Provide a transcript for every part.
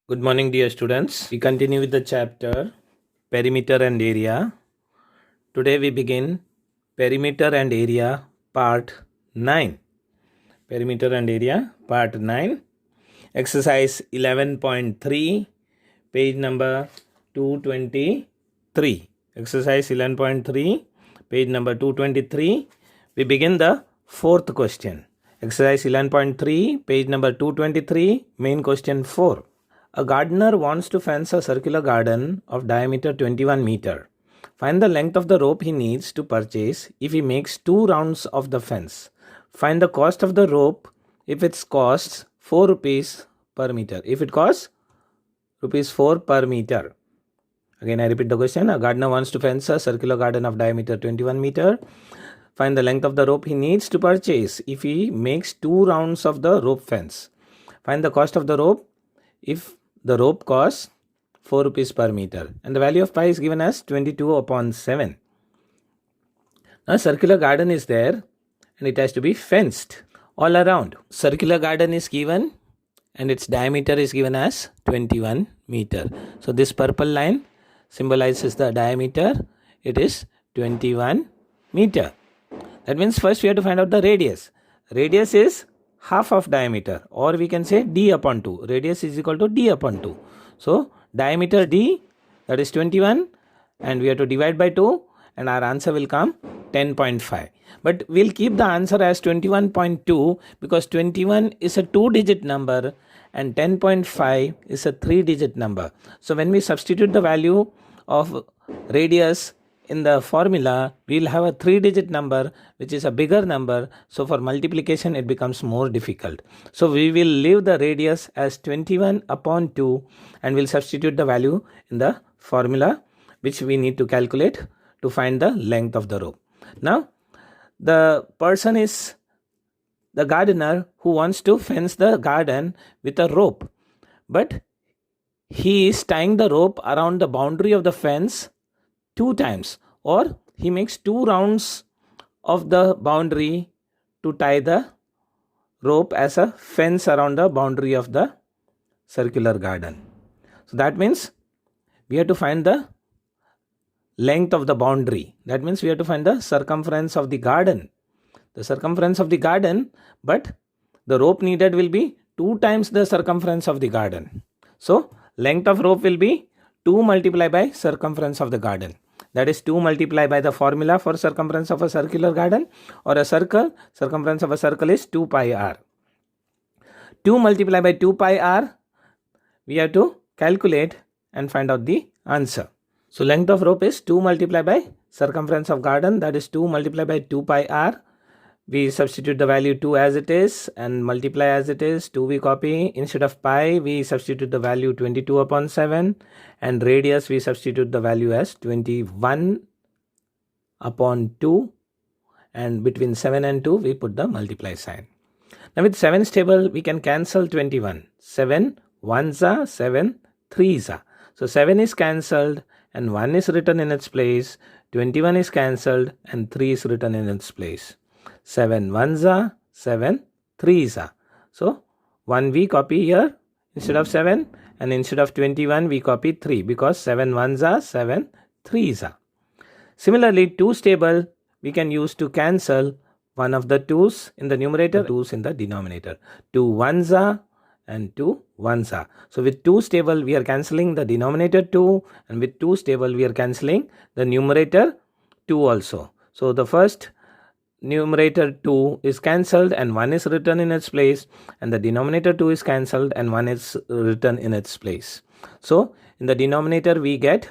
Good morning, dear students. We continue with the chapter Perimeter and Area. Today we begin Perimeter and Area Part 9. Perimeter and Area Part 9. Exercise 11.3, page number 223. Exercise 11.3, page number 223. We begin the fourth question. Exercise 11.3, page number 223, main question 4. A gardener wants to fence a circular garden of diameter 21 meter. Find the length of the rope he needs to purchase if he makes 2 rounds of the fence. Find the cost of the rope if it costs 4 rupees per meter. If it costs rupees 4 per meter. Again, I repeat the question. A gardener wants to fence a circular garden of diameter 21 meter. Find the length of the rope he needs to purchase if he makes 2 rounds of the rope fence. Find the cost of the rope if the rope costs 4 rupees per meter. And the value of pi is given as 22 upon 7. Now, circular garden is there and it has to be fenced all around. Circular garden is given and its diameter is given as 21 meter. So, this purple line symbolizes the diameter. It is 21 meter. That means first we have to find out the radius. Radius is half of diameter, or we can say d upon 2. Radius is equal to d upon 2. So, diameter d, that is 21, and we have to divide by 2 and our answer will come 10.5. But we'll keep the answer as 21.2 because 21 is a 2-digit number and 10.5 is a 3-digit number. So, when we substitute the value of radius in the formula, we will have a 3-digit number which is a bigger number. So, for multiplication it becomes more difficult. So, we will leave the radius as 21 upon 2 and we'll substitute the value in the formula which we need to calculate to find the length of the rope. Now, the person is the gardener who wants to fence the garden with a rope. But he is tying the rope around the boundary of the fence 2 times, or he makes 2 rounds of the boundary to tie the rope as a fence around the boundary of the circular garden. So that means we have to find the length of the boundary. That means we have to find the circumference of the garden. The circumference of the garden, but the rope needed will be 2 times the circumference of the garden. So length of rope will be 2 multiplied by circumference of the garden. That is 2 multiplied by the formula for circumference of a circular garden or a circle. Circumference of a circle is 2 pi r. 2 multiplied by 2 pi r, we have to calculate and find out the answer. So, length of rope is 2 multiplied by circumference of garden, that is 2 multiplied by 2 pi r. We substitute the value 2 as it is and multiply as it is. 2 we copy. Instead of pi, we substitute the value 22 upon 7. And radius, we substitute the value as 21 upon 2. And between 7 and 2, we put the multiply sign. Now with 7's table, we can cancel 21. 7 1s are, 7 3s are. So 7 is cancelled and 1 is written in its place. 21 is cancelled and 3 is written in its place. 7 1s are, 7 3s are. So 1 we copy here instead of 7 and instead of 21 we copy 3 because 7 1s are, 7 3s are. Similarly, 2's table we can use to cancel one of the 2's in the numerator, 2's in the denominator. 2 1s are and 2 1s are. So with 2's table we are cancelling the denominator 2 and with 2's table we are cancelling the numerator 2 also. So the first numerator 2 is cancelled and 1 is written in its place and the denominator 2 is cancelled and 1 is written in its place. So in the denominator we get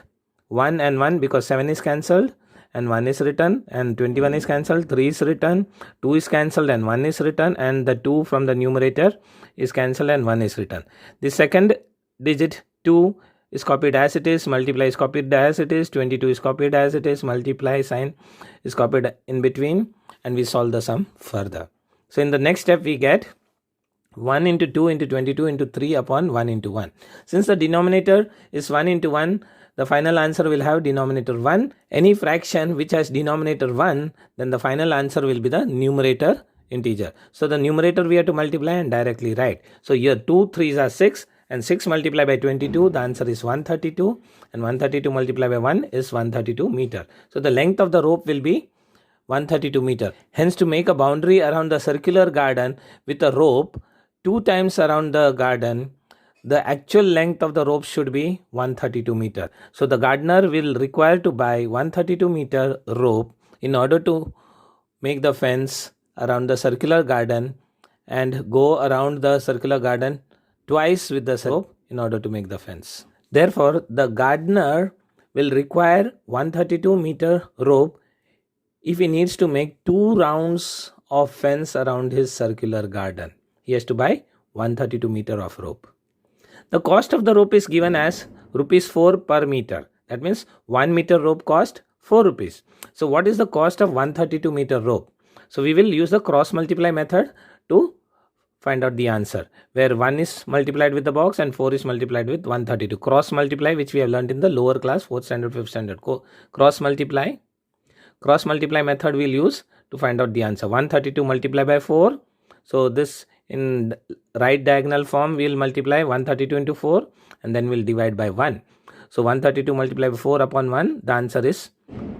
1 and 1 because 7 is cancelled and 1 is written and 21 is cancelled, 3 is written, 2 is cancelled and 1 is written and the 2 from the numerator is cancelled and 1 is written. The second digit 2 is copied as it is, multiply is copied as it is, 22 is copied as it is, multiply sign is copied in between and we solve the sum further. So in the next step we get 1 into 2 into 22 into 3 upon 1 into 1. Since the denominator is 1 into 1, the final answer will have denominator 1. Any fraction which has denominator 1, then the final answer will be the numerator integer. So the numerator we have to multiply and directly write. So here 2 3s are 6 and 6 multiplied by 22, the answer is 132, and 132 multiplied by 1 is 132 meter. So the length of the rope will be 132 meter. Hence, to make a boundary around the circular garden with a rope 2 times around the garden, the actual length of the rope should be 132 meter. So the gardener will require to buy 132 meter rope in order to make the fence around the circular garden and go around the circular garden twice with the rope in order to make the fence. Therefore, the gardener will require 132 meter rope if he needs to make 2 rounds of fence around his circular garden. He has to buy 132 meter of rope. The cost of the rope is given as rupees 4 per meter. That means 1 meter rope cost 4 rupees. So what is the cost of 132 meter rope? So we will use the cross multiply method to find out the answer, where 1 is multiplied with the box and 4 is multiplied with 132. Cross multiply, which we have learned in the lower class, 4th standard, 5th standard. Cross multiply method we'll use to find out the answer. 132 multiplied by 4. So this in right diagonal form we'll multiply 132 into 4 and then we'll divide by 1. So 132 multiplied by 4 upon 1, the answer is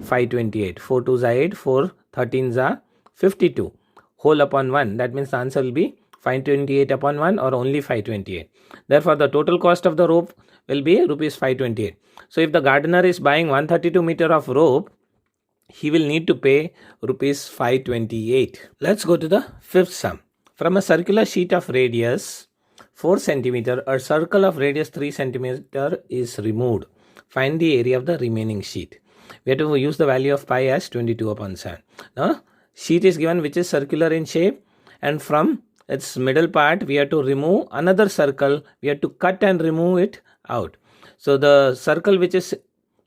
528. 4 2s are 8, 4 13s are 52. Whole upon 1, that means the answer will be 528 upon 1 or only 528. Therefore, the total cost of the rope will be rupees 528. So if the gardener is buying 132 meter of rope, he will need to pay rupees 528. Let's go to the fifth sum. From a circular sheet of radius 4 cm, a circle of radius 3 cm is removed. Find the area of the remaining sheet. We have to use the value of pi as 22 upon 7. Now, sheet is given which is circular in shape, and from its middle part we have to remove another circle. We have to cut and remove it out. So the circle which is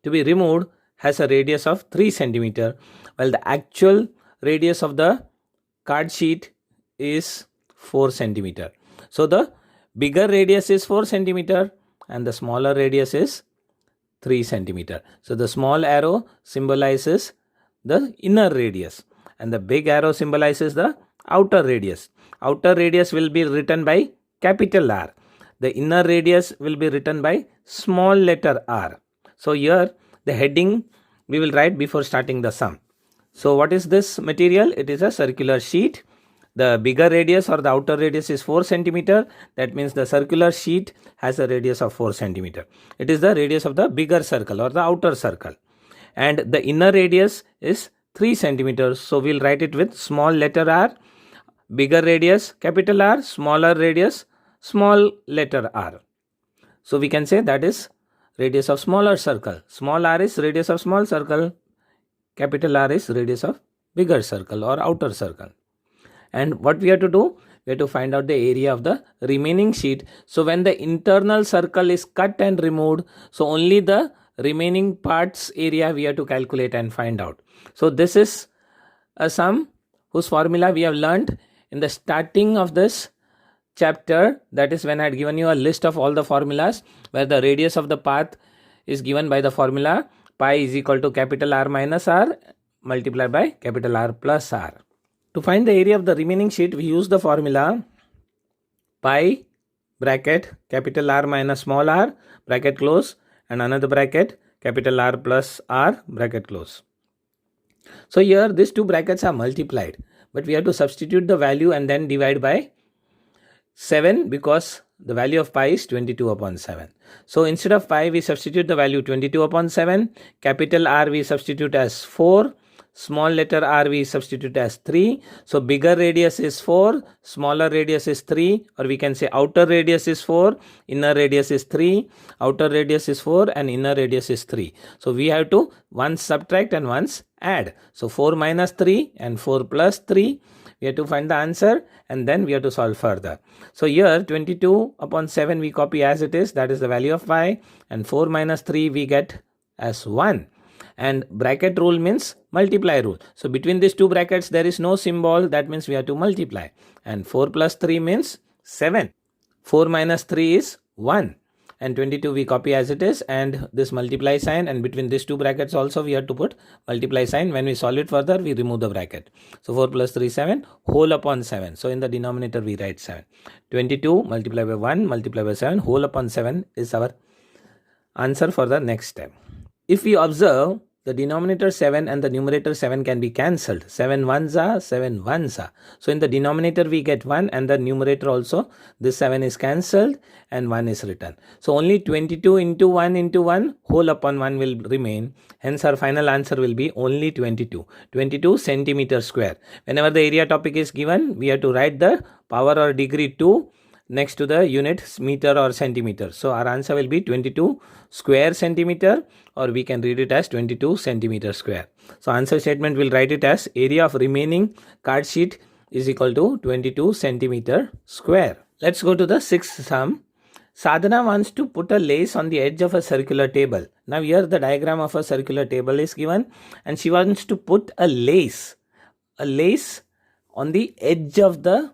to be removed has a radius of 3 cm, while the actual radius of the card sheet is 4 cm. So the bigger radius is 4 cm and the smaller radius is 3 cm. So the small arrow symbolizes the inner radius and the big arrow symbolizes the outer radius. Outer radius will be written by capital R. The inner radius will be written by small letter r. So here the heading we will write before starting the sum. So what is this material? It is a circular sheet. The bigger radius or the outer radius is 4 cm. That means the circular sheet has a radius of 4 cm. It is the radius of the bigger circle or the outer circle. And the inner radius is 3 cm. So we'll write it with small letter r. Bigger radius capital R, smaller radius small letter r. So we can say that is radius of smaller circle. Small r is radius of small circle. Capital R is radius of bigger circle or outer circle. And what we have to do? We have to find out the area of the remaining sheet. So when the internal circle is cut and removed, so only the remaining parts area we have to calculate and find out. So this is a sum whose formula we have learned in the starting of this chapter. That is when I had given you a list of all the formulas where the radius of the path is given by the formula pi is equal to capital R minus R multiplied by capital R plus R. To find the area of the remaining sheet, we use the formula pi bracket capital R minus small r bracket close and another bracket capital R plus R bracket close. So here these two brackets are multiplied, but we have to substitute the value and then divide by 7 because the value of pi is 22 upon 7. So instead of pi we substitute the value 22 upon 7, capital R we substitute as 4, small letter r we substitute as 3. So bigger radius is 4, smaller radius is 3, or we can say outer radius is 4, inner radius is 3, outer radius is 4 and inner radius is 3. So we have to once subtract and once add. So 4 minus 3 and 4 plus 3. We have to find the answer and then we have to solve further. So here 22 upon 7 we copy as it is, that is the value of pi, and 4 minus 3 we get as 1. And bracket rule means multiply rule. So between these two brackets there is no symbol, that means we have to multiply. And 4 plus 3 means 7. 4 minus 3 is 1. and 22 we copy as it is, and this multiply sign, and between these two brackets also we have to put multiply sign. When we solve it further, we remove the bracket. So 4 plus 3 7 whole upon 7. So in the denominator we write 7. 22 multiplied by 1 multiplied by 7 whole upon 7 is our answer for the next step. If we observe, the denominator 7 and the numerator 7 can be cancelled. 7 ones are 7 ones are. So in the denominator we get 1, and the numerator also this 7 is cancelled and 1 is written. So only 22 into 1 whole upon 1 will remain. Hence our final answer will be only 22. 22 centimeter square. Whenever the area topic is given, we have to write the power or degree 2 next to the units meter or centimeter. So our answer will be 22 square centimeter, or we can read it as 22 centimeter square. So answer statement will write it as area of remaining card sheet is equal to 22 centimeter square. Let's go to the sixth sum. Sadhana wants to put a lace on the edge of a circular table. Now here the diagram of a circular table is given, and she wants to put a lace on the edge of the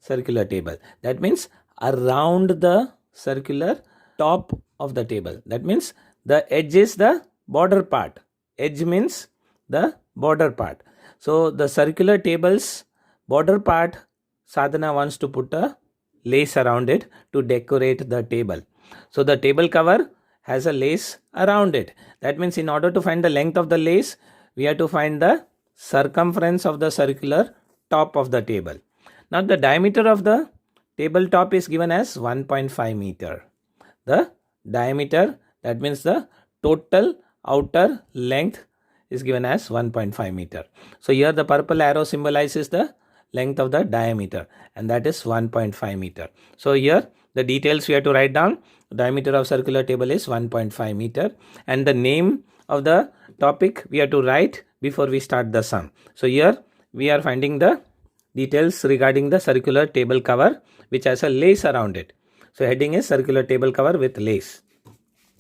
circular table. That means around the circular top of the table. That means the edge is the border part. Edge means the border part. So the circular table's border part, Sadhana wants to put a lace around it to decorate the table. So the table cover has a lace around it. That means in order to find the length of the lace, we have to find the circumference of the circular top of the table. Now the diameter of the tabletop is given as 1.5 meter. The diameter, that means the total outer length, is given as 1.5 meter. So here the purple arrow symbolizes the length of the diameter, and that is 1.5 meter. So here the details we have to write down. Diameter of circular table is 1.5 meter, and the name of the topic we have to write before we start the sum. So here we are finding the details regarding the circular table cover which has a lace around it. So heading is circular table cover with lace.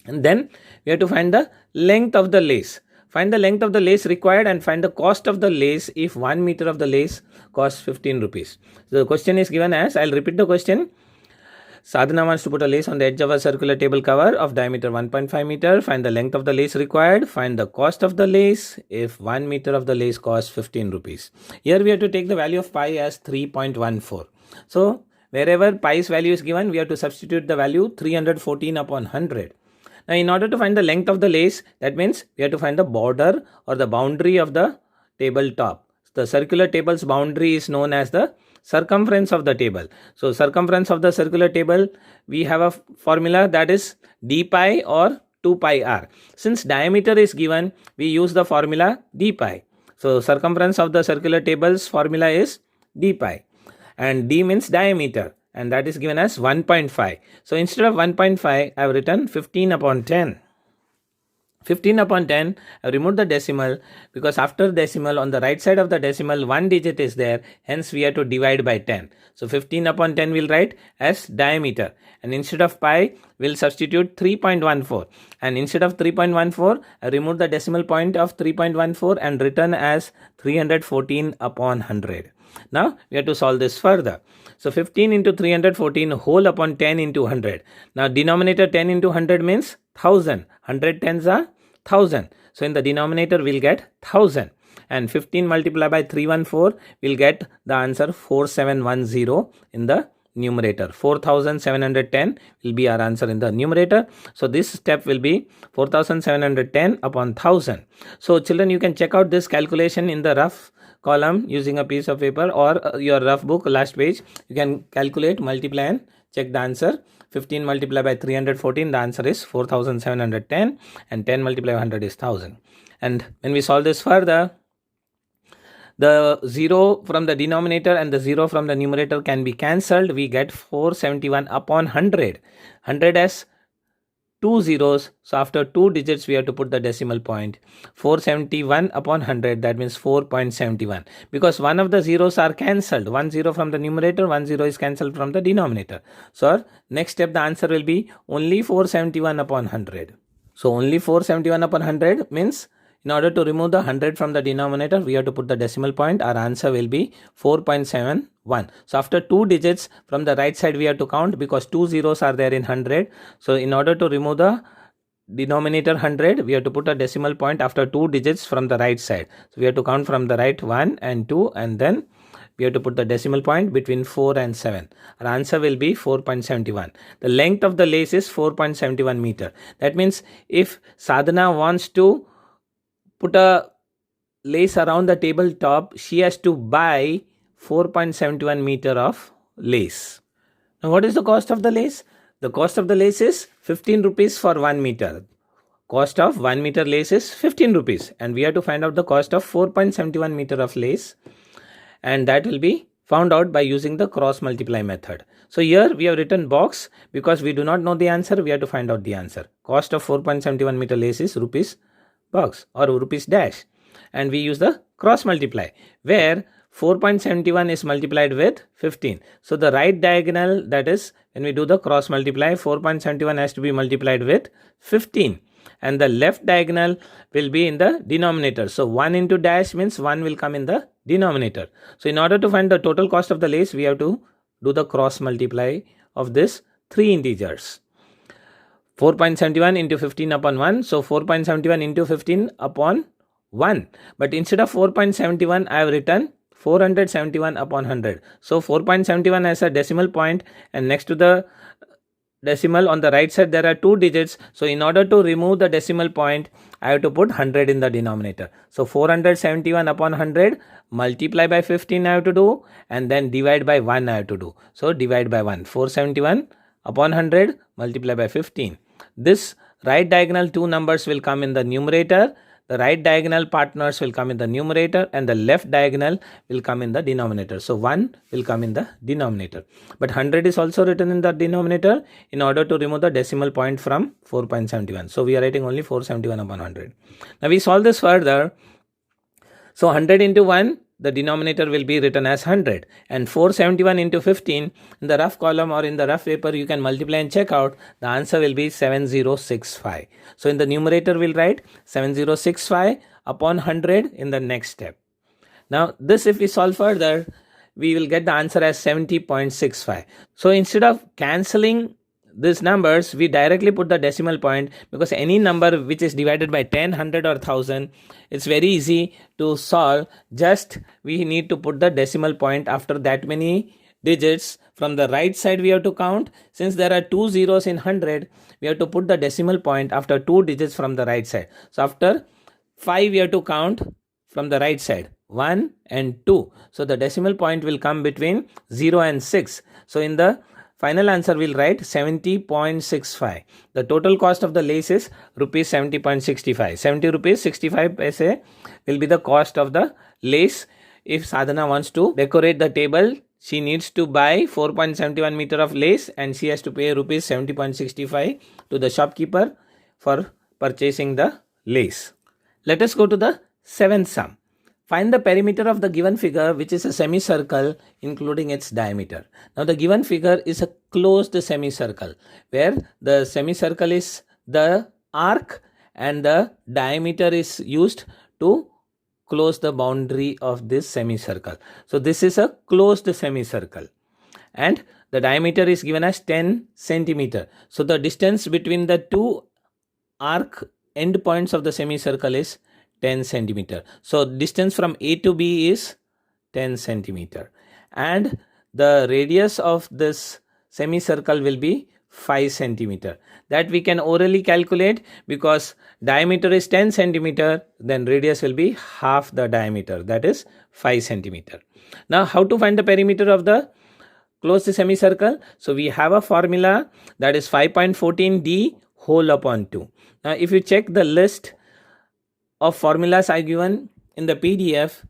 And then we have to find the length of the lace. Find the length of the lace required and find the cost of the lace if 1 meter of the lace costs 15 rupees. So the question is given as, I'll repeat the question. Sadhana wants to put a lace on the edge of a circular table cover of diameter 1.5 meter. Find the length of the lace required. Find the cost of the lace if 1 meter of the lace costs 15 rupees. Here we have to take the value of pi as 3.14. So wherever pi's value is given, we have to substitute the value 314 upon 100. Now in order to find the length of the lace, that means we have to find the border or the boundary of the tabletop. The circular table's boundary is known as the circumference of the table. So circumference of the circular table, we have a formula, that is d pi or 2 pi r. Since diameter is given, we use the formula d pi. So circumference of the circular table's formula is d pi, and d means diameter, and that is given as 1.5. So instead of 1.5, I have written 15 upon 10. 15 upon 10, I removed the decimal because after decimal, on the right side of the decimal, 1 digit is there. Hence, we have to divide by 10. So 15 upon 10 we'll write as diameter. And instead of pi, we'll substitute 3.14. And instead of 3.14, I removed the decimal point of 3.14 and written as 314 upon 100. Now, we have to solve this further. So 15 into 314 whole upon 10 into 100. Now, denominator 10 into 100 means 1000. 100 tens are 1000. So in the denominator we'll get 1000, and 15 multiplied by 314 we'll get the answer 4710 in the numerator. 4710 will be our answer in the numerator. So this step will be 4710 upon 1000. So children, you can check out this calculation in the rough column using a piece of paper or your rough book, last page. You can calculate, multiply and check the answer. 15 multiplied by 314, the answer is 4710, and 10 multiplied by 100 is 1000. And when we solve this further, the 0 from the denominator and the 0 from the numerator can be cancelled. We get 471 upon 100. 100 has 2 zeros, so after 2 digits we have to put the decimal point. 471 upon 100, that means 4.71, because one of the zeros are cancelled. 1 0 from the numerator, 1 0 is cancelled from the denominator. So next step, the answer will be only 471 upon 100. So only 471 upon 100 means In order to remove the 100 from the denominator, we have to put the decimal point. Our answer will be 4.71. So after 2 digits from the right side, we have to count because 2 zeros are there in 100. So in order to remove the denominator 100, we have to put a decimal point after 2 digits from the right side. So we have to count from the right 1 and 2, and then we have to put the decimal point between 4 and 7. Our answer will be 4.71. The length of the lace is 4.71 meter. That means if Sadhana wants to put a lace around the tabletop, she has to buy 4.71 meter of lace. Now what is the cost of the lace? The cost of the lace is 15 rupees for 1 meter. Cost of 1 meter lace is 15 rupees, and we have to find out the cost of 4.71 meter of lace, and that will be found out by using the cross multiply method. So here we have written box because we do not know the answer. We have to find out the answer. Cost of 4.71 meter lace is rupees box or rupees dash, and we use the cross multiply where 4.71 is multiplied with 15. So the right diagonal, that is when we do the cross multiply, 4.71 has to be multiplied with 15, and the left diagonal will be in the denominator. So 1 into dash means 1 will come in the denominator. So in order to find the total cost of the lace, we have to do the cross multiply of this 3 integers. 4.71 into 15 upon 1. So 4.71 into 15 upon 1. But instead of 4.71, I have written 471 upon 100. So 4.71 has a decimal point, and next to the decimal on the right side there are 2 digits. So in order to remove the decimal point, I have to put 100 in the denominator. So 471 upon 100 multiply by 15 I have to do, and then divide by 1 I have to do. So divide by 1. 471 upon 100 multiply by 15. This right diagonal 2 numbers will come in the numerator. The right diagonal partners will come in the numerator, and the left diagonal will come in the denominator. So 1 will come in the denominator. But 100 is also written in the denominator in order to remove the decimal point from 4.71. So we are writing only 471 upon 100. Now we solve this further. So 100 into 1, the denominator will be written as 100, and 471 into 15 in the rough column or in the rough paper you can multiply and check out. The answer will be 7065. So in the numerator we'll write 7065 upon 100 in the next step. Now this, if we solve further, we will get the answer as 70.65. So instead of cancelling these numbers, we directly put the decimal point, because any number which is divided by 10, 100 or 1000, it's very easy to solve. Just we need to put the decimal point after that many digits. From the right side we have to count. Since there are 2 zeros in 100, we have to put the decimal point after 2 digits from the right side. So after 5 we have to count from the right side, 1 and 2. So the decimal point will come between 0 and 6. So in the final answer we'll write 70.65. The total cost of the lace is rupees 70.65. 70 rupees 65 paise will be the cost of the lace. If Sadhana wants to decorate the table, she needs to buy 4.71 meter of lace, and she has to pay rupees 70.65 to the shopkeeper for purchasing the lace. Let us go to the seventh sum. Find the perimeter of the given figure, which is a semicircle, including its diameter. Now the given figure is a closed semicircle, where the semicircle is the arc and the diameter is used to close the boundary of this semicircle. So this is a closed semicircle, and the diameter is given as 10 centimeter. So the distance between the two arc end points of the semicircle is 10 centimeter. So distance from A to B is 10 centimeter, and the radius of this semicircle will be 5 centimeter. That we can orally calculate, because diameter is 10 centimeter, then radius will be half the diameter, that is 5 centimeter. Now how to find the perimeter of the closed semicircle? So we have a formula, that is 5.14 d whole upon 2. Now if you check the list of formulas I given in the PDF,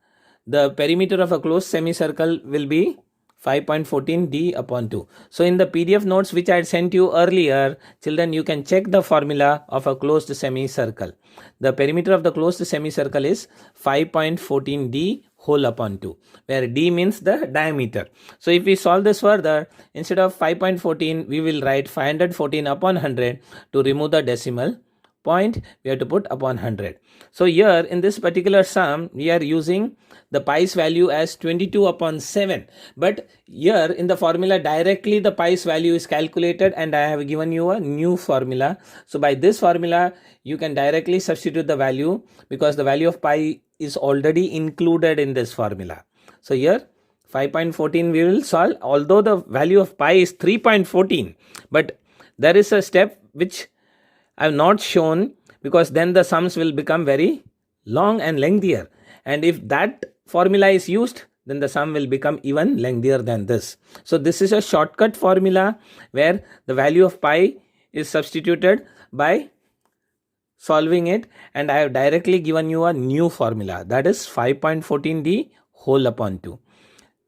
the perimeter of a closed semicircle will be 5.14 d upon 2. So in the PDF notes which I had sent you earlier, children, you can check the formula of a closed semicircle. The perimeter of the closed semicircle is 5.14 d whole upon 2, where d means the diameter. So if we solve this further, instead of 5.14 we will write 514 upon 100 to remove the decimal point we have to put upon 100. So here in this particular sum, we are using the pi's value as 22 upon 7. But here in the formula directly the pi's value is calculated, and I have given you a new formula. So by this formula, you can directly substitute the value because the value of pi is already included in this formula. So here 5.14 we will solve, although the value of pi is 3.14, but there is a step which I have not shown because then the sums will become very long and lengthier, and if that formula is used, then the sum will become even lengthier than this. So this is a shortcut formula where the value of pi is substituted by solving it, and I have directly given you a new formula, that is 5.14d whole upon 2,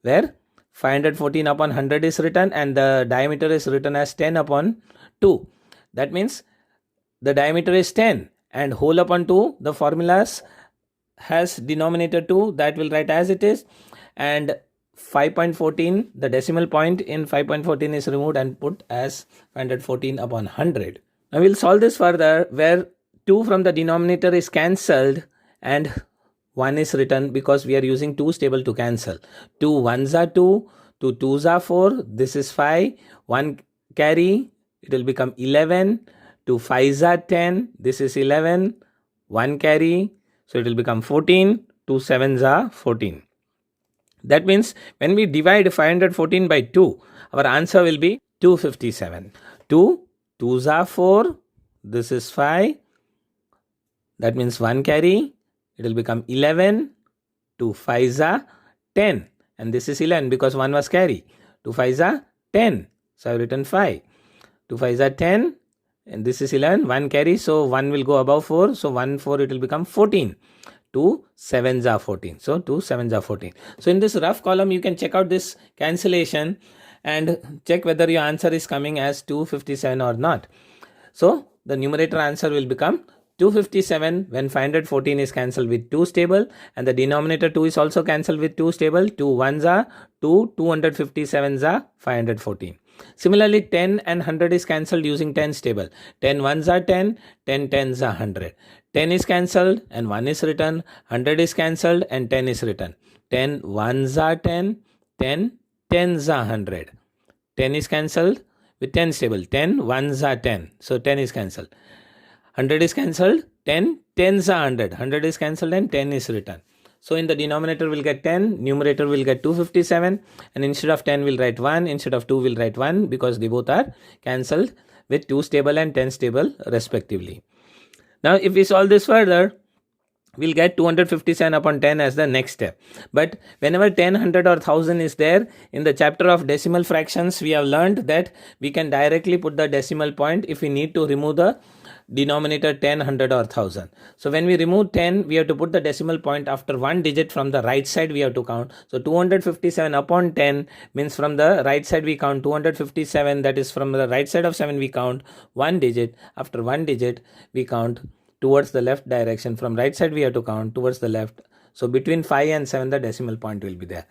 where 514 upon 100 is written and the diameter is written as 10 upon 2. That means the diameter is 10 and whole upon 2, the formulas has denominator 2, that will write as it is, and 5.14, the decimal point in 5.14 is removed and put as 514 upon 100. Now we will solve this further, where 2 from the denominator is cancelled and 1 is written because we are using 2's table to cancel. 2 1s are 2, 2 2s are 4, this is 5, 1 carry, it will become 11, 2 5s are 10, this is 11, 1 carry, so it will become 14, 2 7s are 14. That means when we divide 514 by 2, our answer will be 257. 2 2s are 4, this is 5, that means 1 carry, it will become 11, 2 5s are 10, and this is 11 because 1 was carry, 2 5s are 10, so I have written 5, 2 5s are 10, and this is 11, 1 carry, so 1 will go above 4, so 1 4 it will become 14, 2 7s are 14, so 2 7s are 14. So in this rough column you can check out this cancellation and check whether your answer is coming as 257 or not. So the numerator answer will become 257 when 514 is cancelled with 2's table, and the denominator 2 is also cancelled with 2's table. 2 1s are 2, 257s are 514. Similarly, 10 and 100 is cancelled using 10's table. 10 1s are 10, 10 10s are 100. 10 is cancelled and 1 is written, 100 is cancelled and 10 is written. 10 1s are 10, 10 10s are 100. 10 is cancelled with 10's table. 10 1s are 10, so 10 is cancelled. 100 is cancelled, 10 10s are 100. 100 is cancelled and 10 is written. So in the denominator we'll get 10, numerator will get 257, and instead of 10 we'll write 1, instead of 2 we'll write 1 because they both are cancelled with 2's table and 10's table respectively. Now if we solve this further, we'll get 257 upon 10 as the next step. But whenever 10, 100 or 1000 is there, in the chapter of decimal fractions we have learned that we can directly put the decimal point if we need to remove the denominator 10, 100 or 1000. So when we remove 10, we have to put the decimal point after one digit from the right side we have to count. So 257 upon 10 means from the right side we count 257, that is from the right side of 7 we count one digit. After one digit we count towards the left direction. From right side we have to count towards the left. So between 5 and 7 the decimal point will be there.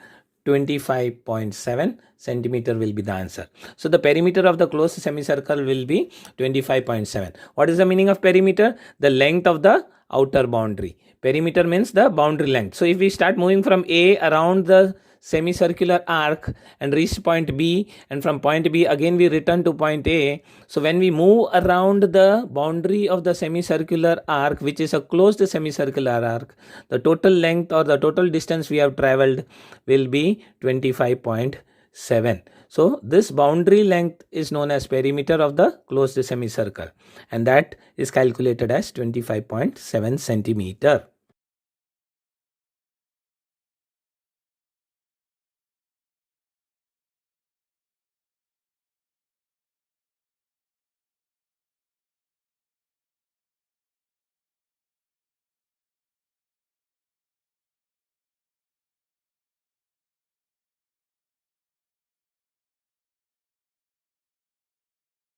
25.7 centimeter will be the answer. So the perimeter of the closed semicircle will be 25.7. What is the meaning of perimeter? The length of the outer boundary. Perimeter means the boundary length. So if we start moving from A around the semicircular arc and reach point B, and from point B again we return to point A. So when we move around the boundary of the semicircular arc, which is a closed semicircular arc, the total length or the total distance we have traveled will be 25.7. So this boundary length is known as perimeter of the closed semicircle, and that is calculated as 25.7 centimeter.